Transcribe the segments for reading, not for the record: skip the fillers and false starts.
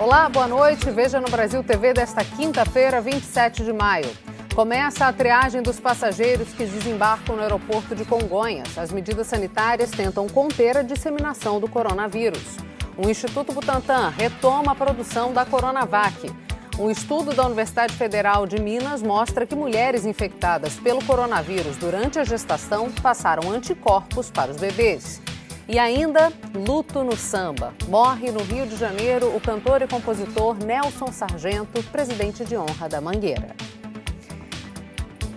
Olá, boa noite. Veja no Brasil TV desta quinta-feira, 27 de maio. Começa a triagem dos passageiros que desembarcam no aeroporto de Congonhas. As medidas sanitárias tentam conter a disseminação do coronavírus. O Instituto Butantan retoma a produção da Coronavac. Um estudo da Universidade Federal de Minas mostra que mulheres infectadas pelo coronavírus durante a gestação passaram anticorpos para os bebês. E ainda, luto no samba. Morre no Rio de Janeiro o cantor e compositor Nelson Sargento, presidente de honra da Mangueira.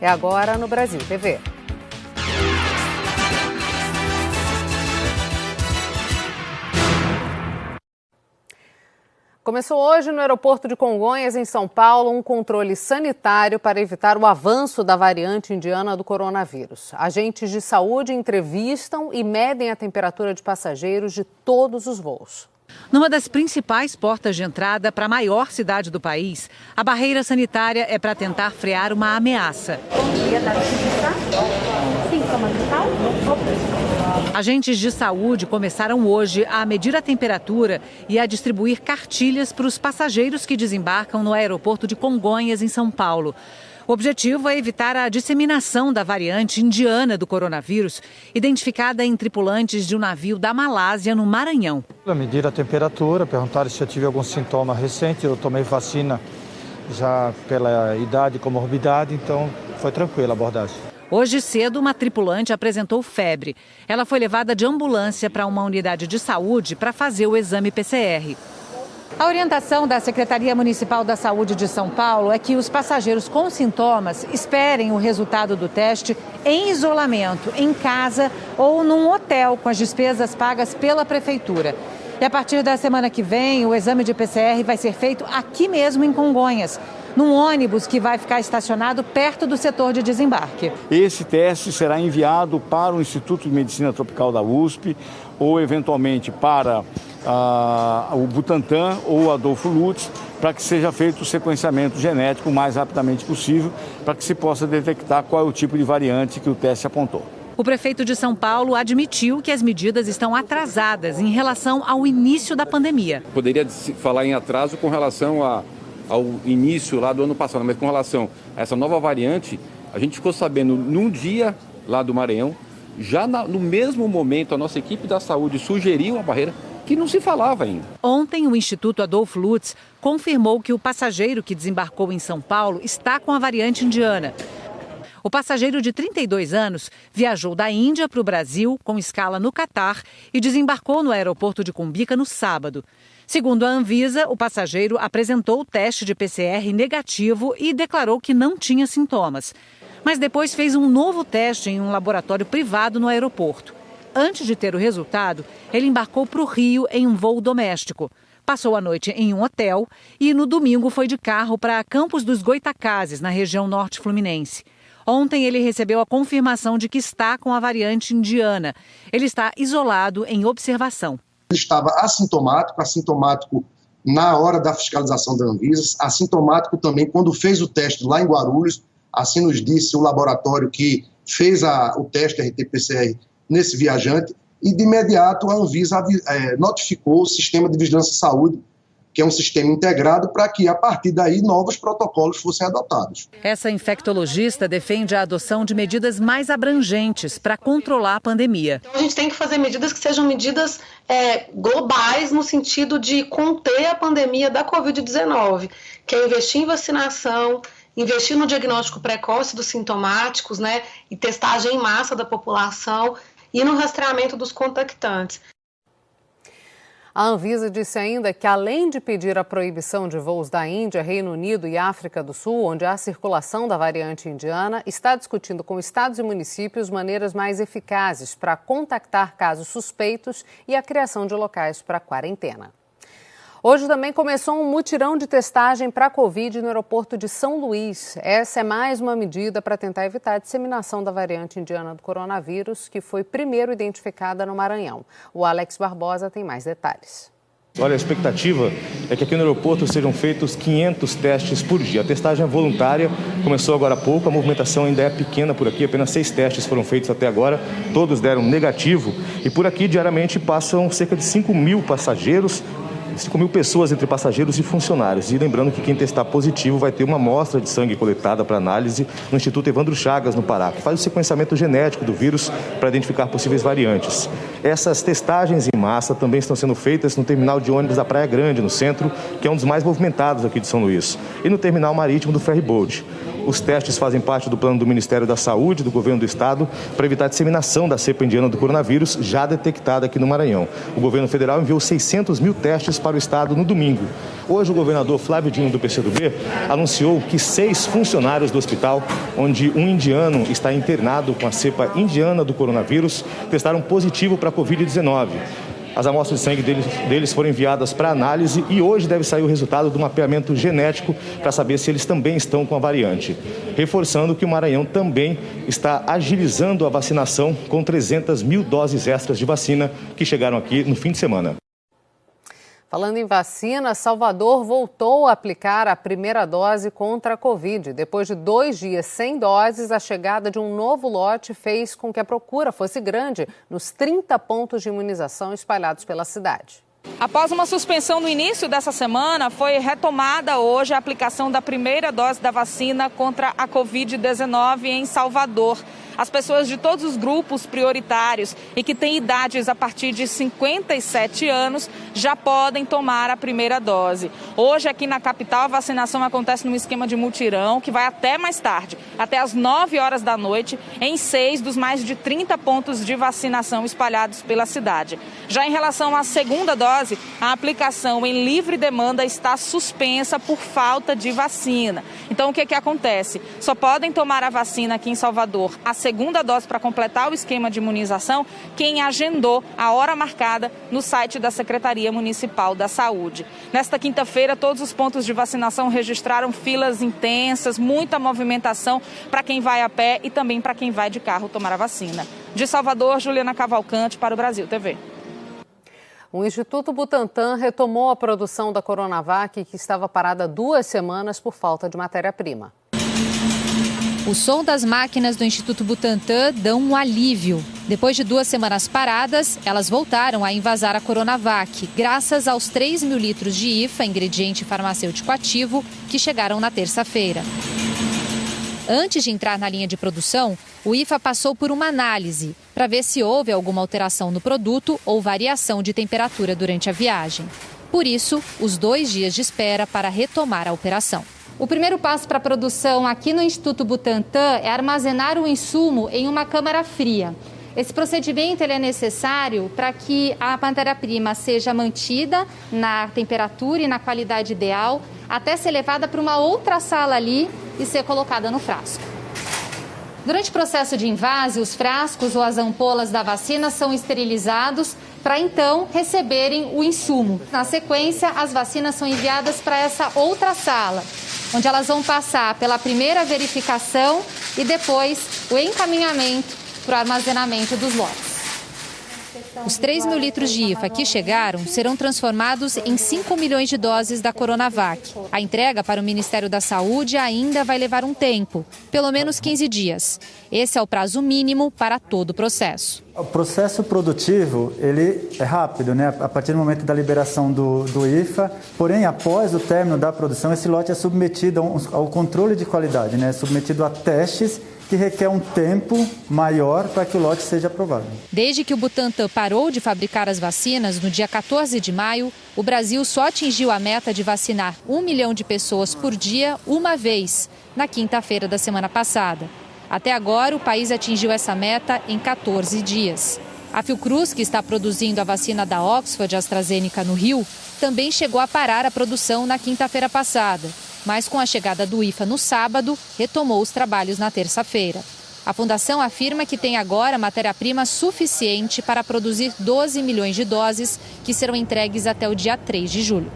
É agora no Brasil TV. Começou hoje no aeroporto de Congonhas, em São Paulo, um controle sanitário para evitar o avanço da variante indiana do coronavírus. Agentes de saúde entrevistam e medem a temperatura de passageiros de todos os voos. Numa das principais portas de entrada para a maior cidade do país, a barreira sanitária é para tentar frear uma ameaça. Bom dia, dá licença? Sintoma vital? Agentes de saúde começaram hoje a medir a temperatura e a distribuir cartilhas para os passageiros que desembarcam no aeroporto de Congonhas, em São Paulo. O objetivo é evitar a disseminação da variante indiana do coronavírus, identificada em tripulantes de um navio da Malásia, no Maranhão. Medir a temperatura, perguntaram se eu tive algum sintoma recente. Eu tomei vacina já pela idade e comorbidade, então foi tranquila a abordagem. Hoje cedo, uma tripulante apresentou febre. Ela foi levada de ambulância para uma unidade de saúde para fazer o exame PCR. A orientação da Secretaria Municipal da Saúde de São Paulo é que os passageiros com sintomas esperem o resultado do teste em isolamento, em casa ou num hotel, com as despesas pagas pela Prefeitura. E a partir da semana que vem, o exame de PCR vai ser feito aqui mesmo em Congonhas, num ônibus que vai ficar estacionado perto do setor de desembarque. Esse teste será enviado para o Instituto de Medicina Tropical da USP ou, eventualmente, para o Butantan ou Adolfo Lutz, para que seja feito o sequenciamento genético o mais rapidamente possível, para que se possa detectar qual é o tipo de variante que o teste apontou. O prefeito de São Paulo admitiu que as medidas estão atrasadas em relação ao início da pandemia. Poderia falar em atraso com relação ao início lá do ano passado, mas com relação a essa nova variante, a gente ficou sabendo num dia lá do Maranhão, já no mesmo momento a nossa equipe da saúde sugeriu a barreira que não se falava ainda. Ontem, o Instituto Adolfo Lutz confirmou que o passageiro que desembarcou em São Paulo está com a variante indiana. O passageiro de 32 anos viajou da Índia para o Brasil, com escala no Catar, e desembarcou no aeroporto de Cumbica no sábado. Segundo a Anvisa, o passageiro apresentou o teste de PCR negativo e declarou que não tinha sintomas. Mas depois fez um novo teste em um laboratório privado no aeroporto. Antes de ter o resultado, ele embarcou para o Rio em um voo doméstico. Passou a noite em um hotel e no domingo foi de carro para Campos dos Goitacazes, na região norte fluminense. Ontem ele recebeu a confirmação de que está com a variante indiana. Ele está isolado em observação. Ele estava assintomático na hora da fiscalização da Anvisa, assintomático também quando fez o teste lá em Guarulhos, assim nos disse o laboratório que fez o teste RT-PCR nesse viajante, e de imediato a Anvisa notificou o Sistema de Vigilância e Saúde, que é um sistema integrado, para que a partir daí novos protocolos fossem adotados. Essa infectologista defende a adoção de medidas mais abrangentes para controlar a pandemia. Então a gente tem que fazer medidas que sejam medidas globais no sentido de conter a pandemia da Covid-19, que é investir em vacinação, investir no diagnóstico precoce dos sintomáticos, né, e testagem em massa da população e no rastreamento dos contactantes. A Anvisa disse ainda que, além de pedir a proibição de voos da Índia, Reino Unido e África do Sul, onde há circulação da variante indiana, está discutindo com estados e municípios maneiras mais eficazes para contactar casos suspeitos e a criação de locais para quarentena. Hoje também começou um mutirão de testagem para a Covid no aeroporto de São Luís. Essa é mais uma medida para tentar evitar a disseminação da variante indiana do coronavírus, que foi primeiro identificada no Maranhão. O Alex Barbosa tem mais detalhes. Olha, a expectativa é que aqui no aeroporto sejam feitos 500 testes por dia. A testagem é voluntária, começou agora há pouco, a movimentação ainda é pequena por aqui, apenas 6 testes foram feitos até agora, todos deram negativo. E por aqui diariamente passam cerca de 5.000 passageiros, 5.000 pessoas entre passageiros e funcionários. E lembrando que quem testar positivo vai ter uma amostra de sangue coletada para análise no Instituto Evandro Chagas, no Pará, que faz o sequenciamento genético do vírus para identificar possíveis variantes. Essas testagens em massa também estão sendo feitas no terminal de ônibus da Praia Grande, no centro, que é um dos mais movimentados aqui de São Luís, e no terminal marítimo do Ferryboat. Os testes fazem parte do plano do Ministério da Saúde, do Governo do Estado, para evitar a disseminação da cepa indiana do coronavírus, já detectada aqui no Maranhão. O governo federal enviou 600 mil testes para o Estado no domingo. Hoje, o governador Flávio Dino, do PCdoB, anunciou que 6 funcionários do hospital, onde um indiano está internado com a cepa indiana do coronavírus, testaram positivo para a Covid-19. As amostras de sangue deles foram enviadas para análise e hoje deve sair o resultado do mapeamento genético para saber se eles também estão com a variante. Reforçando que o Maranhão também está agilizando a vacinação com 300 mil doses extras de vacina que chegaram aqui no fim de semana. Falando em vacina, Salvador voltou a aplicar a primeira dose contra a Covid. Depois de 2 dias sem doses, a chegada de um novo lote fez com que a procura fosse grande nos 30 pontos de imunização espalhados pela cidade. Após uma suspensão no início dessa semana, foi retomada hoje a aplicação da primeira dose da vacina contra a Covid-19 em Salvador. As pessoas de todos os grupos prioritários e que têm idades a partir de 57 anos já podem tomar a primeira dose. Hoje, aqui na capital, a vacinação acontece num esquema de mutirão que vai até mais tarde, até às 9 horas da noite, em 6 dos mais de 30 pontos de vacinação espalhados pela cidade. Já em relação à segunda dose, a aplicação em livre demanda está suspensa por falta de vacina. Então, o que acontece? Só podem tomar a vacina aqui em Salvador a segunda dose para completar o esquema de imunização quem agendou a hora marcada no site da Secretaria Municipal da Saúde. Nesta quinta-feira, todos os pontos de vacinação registraram filas intensas, muita movimentação para quem vai a pé e também para quem vai de carro tomar a vacina. De Salvador, Juliana Cavalcante para o Brasil TV. O Instituto Butantan retomou a produção da Coronavac, que estava parada 2 semanas por falta de matéria-prima. O som das máquinas do Instituto Butantan dão um alívio. Depois de 2 semanas paradas, elas voltaram a envasar a Coronavac, graças aos 3 mil litros de IFA, ingrediente farmacêutico ativo, que chegaram na terça-feira. Antes de entrar na linha de produção, o IFA passou por uma análise para ver se houve alguma alteração no produto ou variação de temperatura durante a viagem. Por isso, os 2 dias de espera para retomar a operação. O primeiro passo para a produção aqui no Instituto Butantan é armazenar o insumo em uma câmara fria. Esse procedimento é necessário para que a matéria-prima seja mantida na temperatura e na qualidade ideal, até ser levada para uma outra sala ali e ser colocada no frasco. Durante o processo de invase, os frascos ou as ampolas da vacina são esterilizados para então receberem o insumo. Na sequência, as vacinas são enviadas para essa outra sala, onde elas vão passar pela primeira verificação e depois o encaminhamento para o armazenamento dos lotes. Os 3 mil litros de IFA que chegaram serão transformados em 5 milhões de doses da Coronavac. A entrega para o Ministério da Saúde ainda vai levar um tempo, pelo menos 15 dias. Esse é o prazo mínimo para todo o processo. O processo produtivo, ele é rápido, né? A partir do momento da liberação do IFA, porém, após o término da produção, esse lote é submetido ao controle de qualidade, né? É submetido a testes que requer um tempo maior para que o lote seja aprovado. Desde que o Butantan parou de fabricar as vacinas, no dia 14 de maio, o Brasil só atingiu a meta de vacinar 1 milhão de pessoas por dia uma vez, na quinta-feira da semana passada. Até agora, o país atingiu essa meta em 14 dias. A Fiocruz, que está produzindo a vacina da Oxford AstraZeneca no Rio, também chegou a parar a produção na quinta-feira passada. Mas com a chegada do IFA no sábado, retomou os trabalhos na terça-feira. A fundação afirma que tem agora matéria-prima suficiente para produzir 12 milhões de doses, que serão entregues até o dia 3 de julho.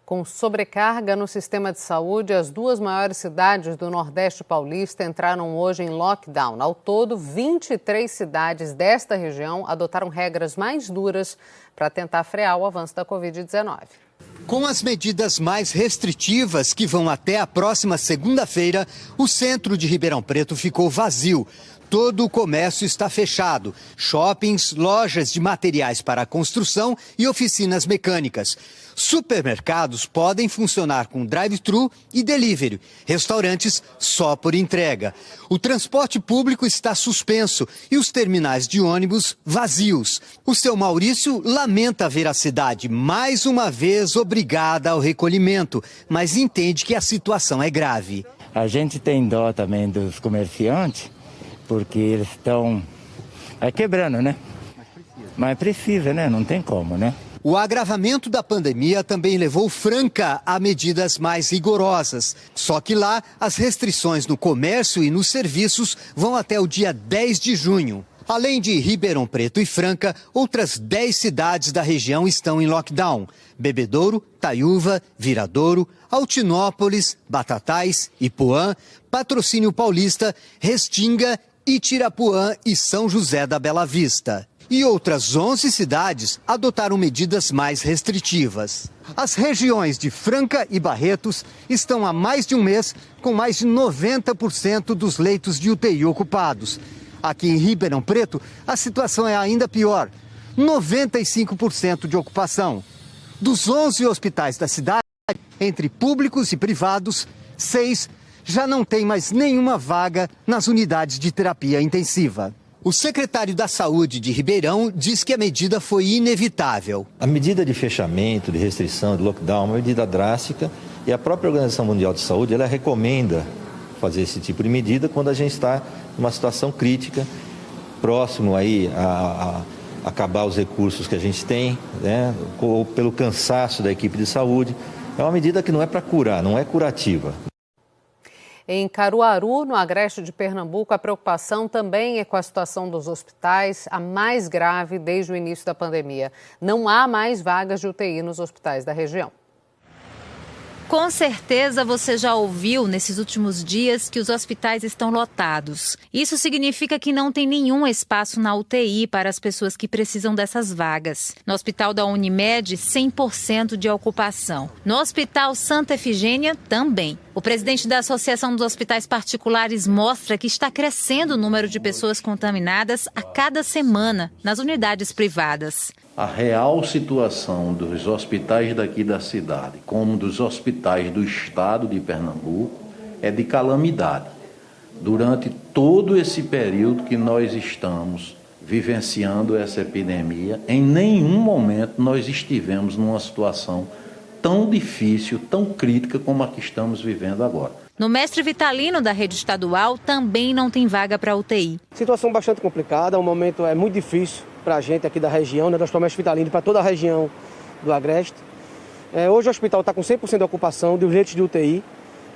Com sobrecarga no sistema de saúde, as 2 maiores cidades do Nordeste paulista entraram hoje em lockdown. Ao todo, 23 cidades desta região adotaram regras mais duras para tentar frear o avanço da Covid-19. Com as medidas mais restritivas que vão até a próxima segunda-feira, o centro de Ribeirão Preto ficou vazio. todo o comércio está fechado. Shoppings, lojas de materiais para a construção e oficinas mecânicas. Supermercados podem funcionar com drive-thru e delivery. Restaurantes só por entrega. O transporte público está suspenso e os terminais de ônibus vazios. O seu Maurício lamenta ver a cidade mais uma vez obrigada ao recolhimento, mas entende que a situação é grave. A gente tem dó também dos comerciantes, porque eles estão quebrando, né? Mas precisa, né? Não tem como, né? O agravamento da pandemia também levou Franca a medidas mais rigorosas. Só que lá, as restrições no comércio e nos serviços vão até o dia 10 de junho. Além de Ribeirão Preto e Franca, outras 10 cidades da região estão em lockdown. Bebedouro, Taiúva, Viradouro, Altinópolis, Batatais, Ipuã, Patrocínio Paulista, Restinga, Itirapuã e São José da Bela Vista. E outras 11 cidades adotaram medidas mais restritivas. As regiões de Franca e Barretos estão há mais de um mês com mais de 90% dos leitos de UTI ocupados. Aqui em Ribeirão Preto, a situação é ainda pior, 95% de ocupação. Dos 11 hospitais da cidade, entre públicos e privados, 6 já não têm mais nenhuma vaga nas unidades de terapia intensiva. O secretário da Saúde de Ribeirão diz que a medida foi inevitável. A medida de fechamento, de restrição, de lockdown, é uma medida drástica e a própria Organização Mundial de Saúde ela recomenda fazer esse tipo de medida quando a gente está numa situação crítica, próximo aí a acabar os recursos que a gente tem, né, ou pelo cansaço da equipe de saúde. É uma medida que não é para curar, não é curativa. Em Caruaru, no agreste de Pernambuco, a preocupação também é com a situação dos hospitais, a mais grave desde o início da pandemia. Não há mais vagas de UTI nos hospitais da região. Com certeza você já ouviu nesses últimos dias que os hospitais estão lotados. Isso significa que não tem nenhum espaço na UTI para as pessoas que precisam dessas vagas. No hospital da Unimed, 100% de ocupação. No Hospital Santa Efigênia, também. O presidente da Associação dos Hospitais Particulares mostra que está crescendo o número de pessoas contaminadas a cada semana nas unidades privadas. A real situação dos hospitais daqui da cidade, como dos hospitais do estado de Pernambuco, é de calamidade. Durante todo esse período que nós estamos vivenciando essa epidemia, em nenhum momento nós estivemos numa situação tão difícil, tão crítica como a que estamos vivendo agora. No Mestre Vitalino da rede estadual também não tem vaga para UTI. Situação bastante complicada, o momento é muito difícil para a gente aqui da região, né, do Hospital Mestre Vitalino e para toda a região do Agreste. Hoje o hospital está com 100% de ocupação dos leitos de UTI.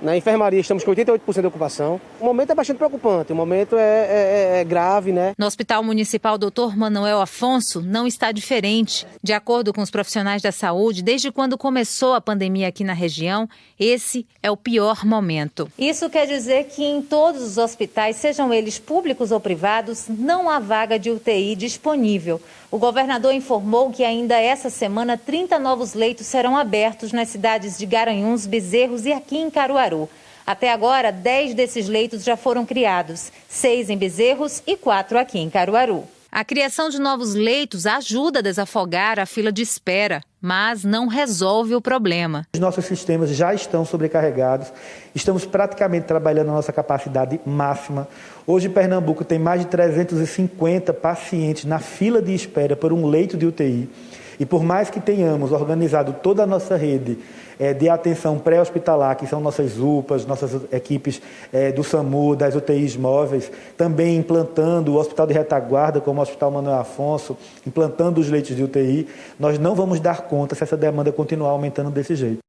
Na enfermaria estamos com 88% de ocupação. O momento é bastante preocupante, o momento é grave, né? No Hospital Municipal Dr. Manuel Afonso não está diferente. De acordo com os profissionais da saúde, desde quando começou a pandemia aqui na região, esse é o pior momento. Isso quer dizer que em todos os hospitais, sejam eles públicos ou privados, não há vaga de UTI disponível. O governador informou que ainda essa semana 30 novos leitos serão abertos nas cidades de Garanhuns, Bezerros e aqui em Caruaru. Até agora, 10 desses leitos já foram criados, 6 em Bezerros e 4 aqui em Caruaru. A criação de novos leitos ajuda a desafogar a fila de espera, mas não resolve o problema. Os nossos sistemas já estão sobrecarregados, estamos praticamente trabalhando a nossa capacidade máxima. Hoje, Pernambuco tem mais de 350 pacientes na fila de espera por um leito de UTI. E por mais que tenhamos organizado toda a nossa rede de atenção pré-hospitalar, que são nossas UPAs, nossas equipes do SAMU, das UTIs móveis, também implantando o Hospital de Retaguarda, como o Hospital Manuel Afonso, implantando os leitos de UTI, nós não vamos dar conta se essa demanda continuar aumentando desse jeito.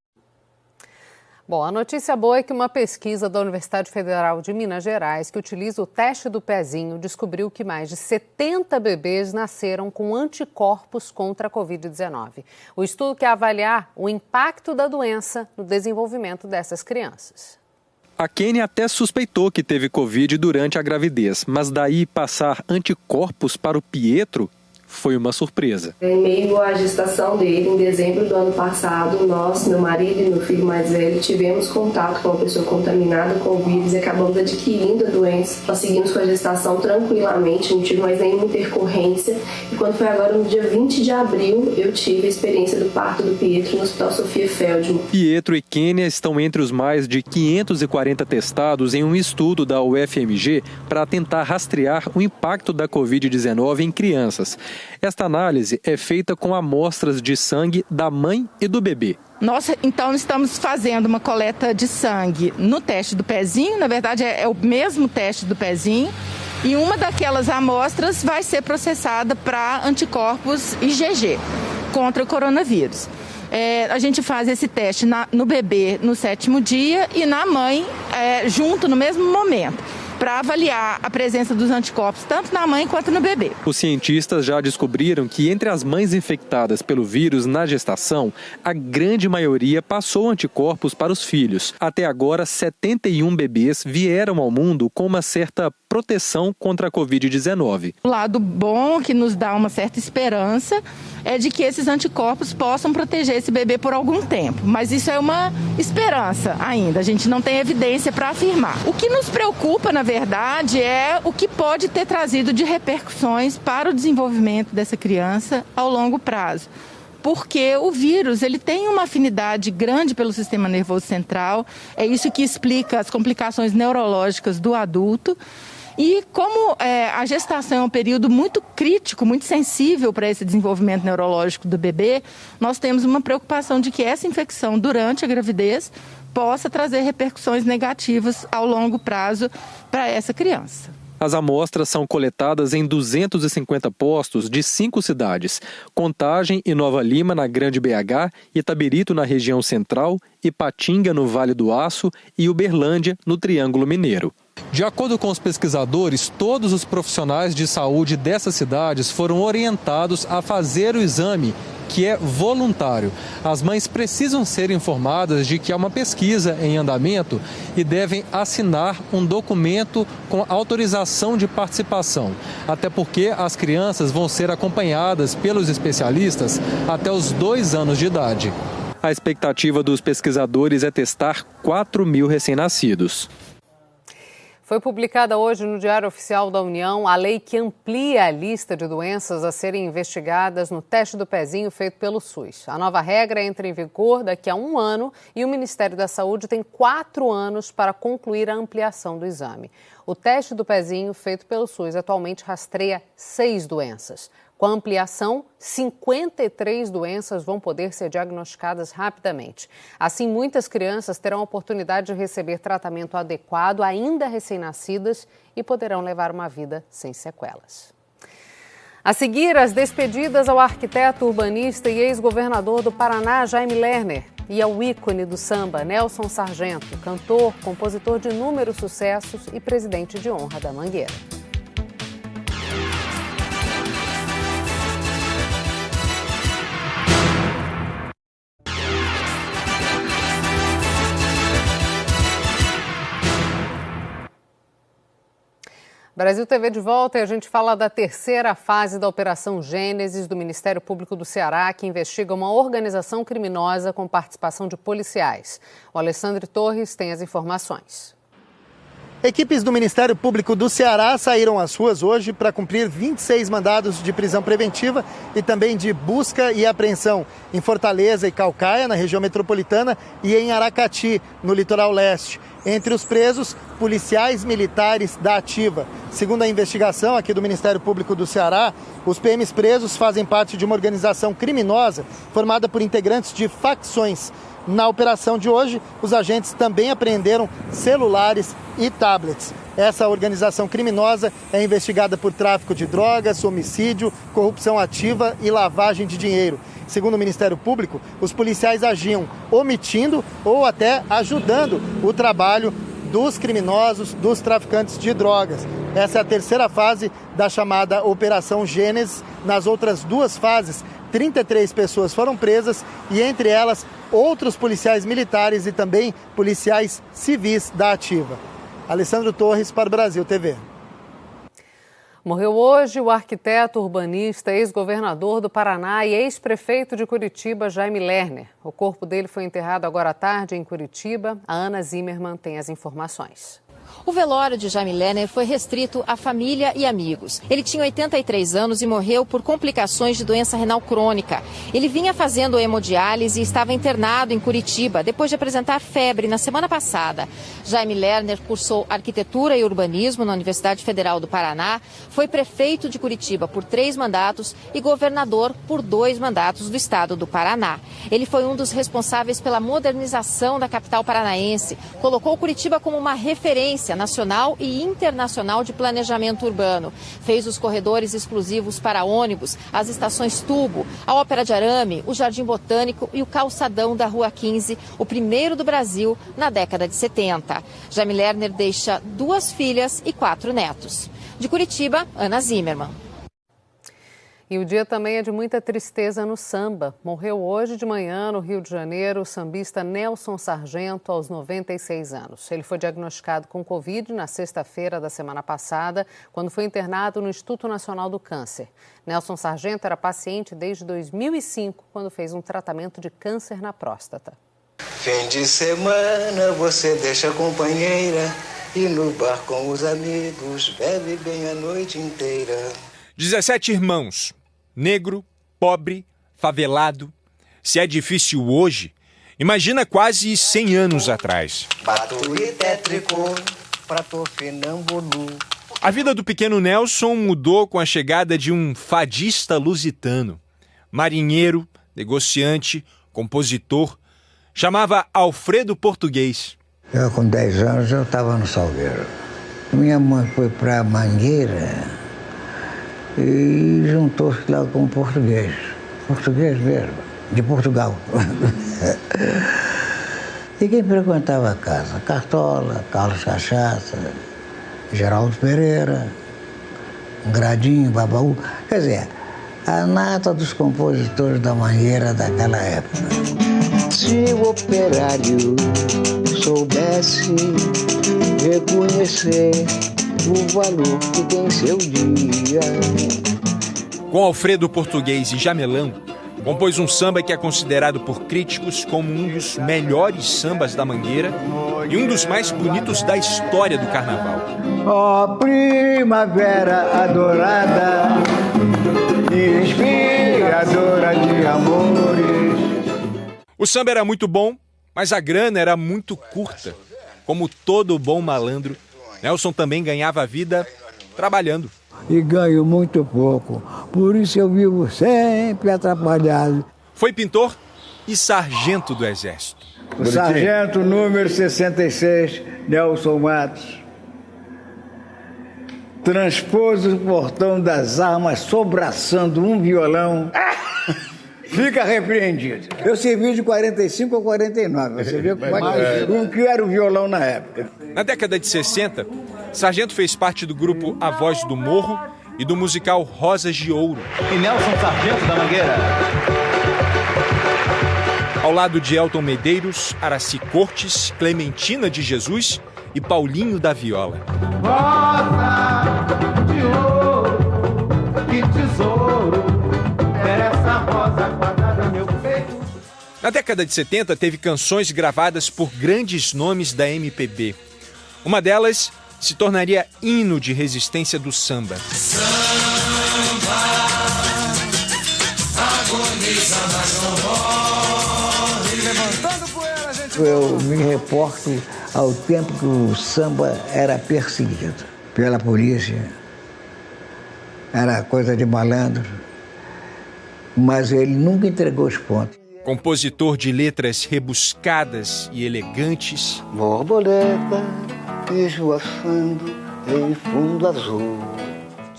Bom, a notícia boa é que uma pesquisa da Universidade Federal de Minas Gerais, que utiliza o teste do pezinho, descobriu que mais de 70 bebês nasceram com anticorpos contra a Covid-19. O estudo quer avaliar o impacto da doença no desenvolvimento dessas crianças. A Kenny até suspeitou que teve Covid durante a gravidez, mas daí passar anticorpos para o Pietro foi uma surpresa. Em meio à gestação dele, em dezembro do ano passado, nós, meu marido e meu filho mais velho, tivemos contato com uma pessoa contaminada com o vírus e acabamos adquirindo a doença. Nós seguimos com a gestação tranquilamente, não tive mais nenhuma intercorrência. E quando foi agora no dia 20 de abril, eu tive a experiência do parto do Pietro no Hospital Sofia Feldman. Pietro e Kênia estão entre os mais de 540 testados em um estudo da UFMG para tentar rastrear o impacto da Covid-19 em crianças. Esta análise é feita com amostras de sangue da mãe e do bebê. Nós, então, estamos fazendo uma coleta de sangue no teste do pezinho, na verdade é o mesmo teste do pezinho, e uma daquelas amostras vai ser processada para anticorpos IgG contra o coronavírus. A gente faz esse teste no bebê no 7º dia e na mãe junto no mesmo momento, para avaliar a presença dos anticorpos tanto na mãe quanto no bebê. Os cientistas já descobriram que entre as mães infectadas pelo vírus na gestação, a grande maioria passou anticorpos para os filhos. Até agora, 71 bebês vieram ao mundo com uma certa proteção contra a Covid-19. O lado bom, que nos dá uma certa esperança, é de que esses anticorpos possam proteger esse bebê por algum tempo. Mas isso é uma esperança ainda, a gente não tem evidência para afirmar. O que nos preocupa, na verdade, é o que pode ter trazido de repercussões para o desenvolvimento dessa criança ao longo prazo. Porque o vírus ele tem uma afinidade grande pelo sistema nervoso central, é isso que explica as complicações neurológicas do adulto. E como a gestação é um período muito crítico, muito sensível para esse desenvolvimento neurológico do bebê, nós temos uma preocupação de que essa infecção durante a gravidez possa trazer repercussões negativas ao longo prazo para essa criança. As amostras são coletadas em 250 postos de 5 cidades: Contagem e Nova Lima, na Grande BH, Itabirito, na região central, Ipatinga, no Vale do Aço, e Uberlândia, no Triângulo Mineiro. De acordo com os pesquisadores, todos os profissionais de saúde dessas cidades foram orientados a fazer o exame, que é voluntário. As mães precisam ser informadas de que há uma pesquisa em andamento e devem assinar um documento com autorização de participação, até porque as crianças vão ser acompanhadas pelos especialistas até os 2 anos de idade. A expectativa dos pesquisadores é testar 4.000 recém-nascidos. Foi publicada hoje no Diário Oficial da União a lei que amplia a lista de doenças a serem investigadas no teste do pezinho feito pelo SUS. A nova regra entra em vigor daqui a 1 ano e o Ministério da Saúde tem 4 anos para concluir a ampliação do exame. O teste do pezinho feito pelo SUS atualmente rastreia 6 doenças. Com a ampliação, 53 doenças vão poder ser diagnosticadas rapidamente. Assim, muitas crianças terão a oportunidade de receber tratamento adequado, ainda recém-nascidas, e poderão levar uma vida sem sequelas. A seguir, as despedidas ao arquiteto, urbanista e ex-governador do Paraná, Jaime Lerner, e ao ícone do samba, Nelson Sargento, cantor, compositor de inúmeros sucessos e presidente de honra da Mangueira. Brasil TV de volta e a gente fala da terceira fase da Operação Gênesis do Ministério Público do Ceará, que investiga uma organização criminosa com participação de policiais. O Alessandro Torres tem as informações. Equipes do Ministério Público do Ceará saíram às ruas hoje para cumprir 26 mandados de prisão preventiva e também de busca e apreensão em Fortaleza e Caucaia, na região metropolitana, e em Aracati, no litoral leste. Entre os presos, policiais militares da Ativa. Segundo a investigação aqui do Ministério Público do Ceará, os PMs presos fazem parte de uma organização criminosa formada por integrantes de facções. Na operação de hoje, os agentes também apreenderam celulares e tablets. Essa organização criminosa é investigada por tráfico de drogas, homicídio, corrupção ativa e lavagem de dinheiro. Segundo o Ministério Público, os policiais agiam omitindo ou até ajudando o trabalho dos criminosos, dos traficantes de drogas. Essa é a terceira fase da chamada Operação Gênesis. Nas outras 2 fases, 33 pessoas foram presas e, entre elas, outros policiais militares e também policiais civis da Ativa. Alessandro Torres para o Brasil TV. Morreu hoje o arquiteto, urbanista, ex-governador do Paraná e ex-prefeito de Curitiba, Jaime Lerner. O corpo dele foi enterrado agora à tarde em Curitiba. A Ana Zimmermann tem as informações. O velório de Jaime Lerner foi restrito à família e amigos. Ele tinha 83 anos e morreu por complicações de doença renal crônica. Ele vinha fazendo hemodiálise e estava internado em Curitiba, depois de apresentar febre na semana passada. Jaime Lerner cursou arquitetura e urbanismo na Universidade Federal do Paraná, foi prefeito de Curitiba por 3 mandatos e governador por 2 mandatos do estado do Paraná. Ele foi um dos responsáveis pela modernização da capital paranaense, colocou Curitiba como uma referência nacional e internacional de planejamento urbano. Fez os corredores exclusivos para ônibus, as estações tubo, a Ópera de Arame, o Jardim Botânico e o calçadão da Rua 15, o primeiro do Brasil na década de 70. Jaime Lerner deixa 2 filhas e 4 netos. De Curitiba, Ana Zimmermann. E o dia também é de muita tristeza no samba. Morreu hoje de manhã, no Rio de Janeiro, o sambista Nelson Sargento, aos 96 anos. Ele foi diagnosticado com Covid na sexta-feira da semana passada, quando foi internado no Instituto Nacional do Câncer. Nelson Sargento era paciente desde 2005, quando fez um tratamento de câncer na próstata. Fim de semana você deixa a companheira e no bar com os amigos bebe bem a noite inteira. 17 irmãos, negro, pobre, favelado. Se é difícil hoje, imagina quase 100 anos atrás. Batuí tétrico, prato finambulu. A vida do pequeno Nelson mudou com a chegada de um fadista lusitano. Marinheiro, negociante, compositor, chamava Alfredo Português. Eu com 10 anos eu estava no Salgueiro. Minha mãe foi para Mangueira e juntou-se lá com um português mesmo, de Portugal. E quem frequentava a casa? Cartola, Carlos Cachaça, Geraldo Pereira, Gradinho, Babaú. Quer dizer, a nata dos compositores da Mangueira daquela época. Se o operário soubesse reconhecer o valor que tem seu dia. Com Alfredo Português e Jamelão, compôs um samba que é considerado por críticos como um dos melhores sambas da Mangueira e um dos mais bonitos da história do carnaval. Ó primavera adorada, inspiradora de amores. O samba era muito bom, mas a grana era muito curta. Como todo bom malandro, Nelson também ganhava a vida trabalhando. E ganho muito pouco, por isso eu vivo sempre atrapalhado. Foi pintor e sargento do Exército. O sargento número 66, Nelson Matos, transpôs o portão das armas sobraçando um violão. Fica repreendido. Eu servi de 45 a 49. Você vê o que era o violão na época. Na década de 60, Sargento fez parte do grupo A Voz do Morro e do musical Rosas de Ouro. E Nelson Sargento da Mangueira. Ao lado de Elton Medeiros, Araci Cortes, Clementina de Jesus e Paulinho da Viola. Rosa de ouro, que tesouro, essa rosa guardada no meu peito. Na década de 70, teve canções gravadas por grandes nomes da MPB. Uma delas se tornaria hino de resistência do samba. Samba, agoniza, mas não morre. Levantando poeira, gente. Eu me reporto ao tempo que o samba era perseguido pela polícia. Era coisa de malandro. Mas ele nunca entregou os pontos. Compositor de letras rebuscadas e elegantes. Borboleta esvoaçando em fundo azul.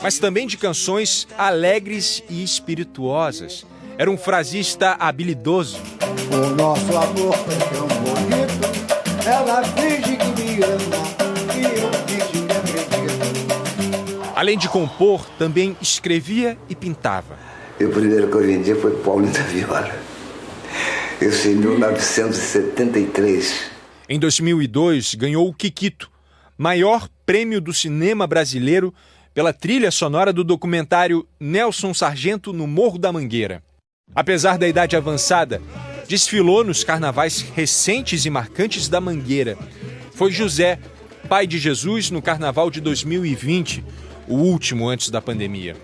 Mas também de canções alegres e espirituosas. Era um frasista habilidoso. O nosso amor é tão bonito, ela finge que me ama e eu finge que acredito. Além de compor, também escrevia e pintava. E o primeiro que eu vendi foi Paulinho da Viola. Isso em 1973. Em 2002, ganhou o Kikito, maior prêmio do cinema brasileiro, pela trilha sonora do documentário Nelson Sargento no Morro da Mangueira. Apesar da idade avançada, desfilou nos carnavais recentes e marcantes da Mangueira. Foi José, pai de Jesus, no carnaval de 2020, o último antes da pandemia.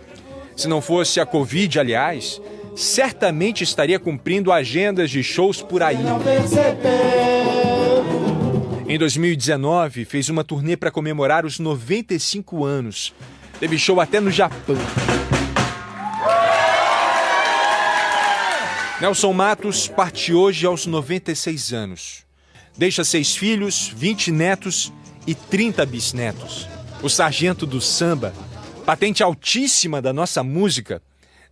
Se não fosse a Covid, aliás, certamente estaria cumprindo agendas de shows por aí. Em 2019, fez uma turnê para comemorar os 95 anos. Teve show até no Japão. Nelson Matos parte hoje aos 96 anos. Deixa 6 filhos, 20 netos e 30 bisnetos. O sargento do samba, patente altíssima da nossa música,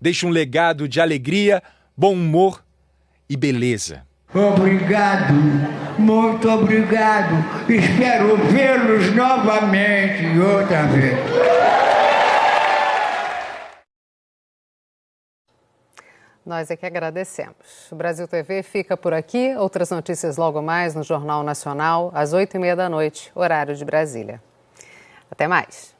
deixa um legado de alegria, bom humor e beleza. Obrigado, muito obrigado. Espero vê-los novamente outra vez. Nós é que agradecemos. O Brasil TV fica por aqui. Outras notícias logo mais no Jornal Nacional, às 20h30 da noite, horário de Brasília. Até mais.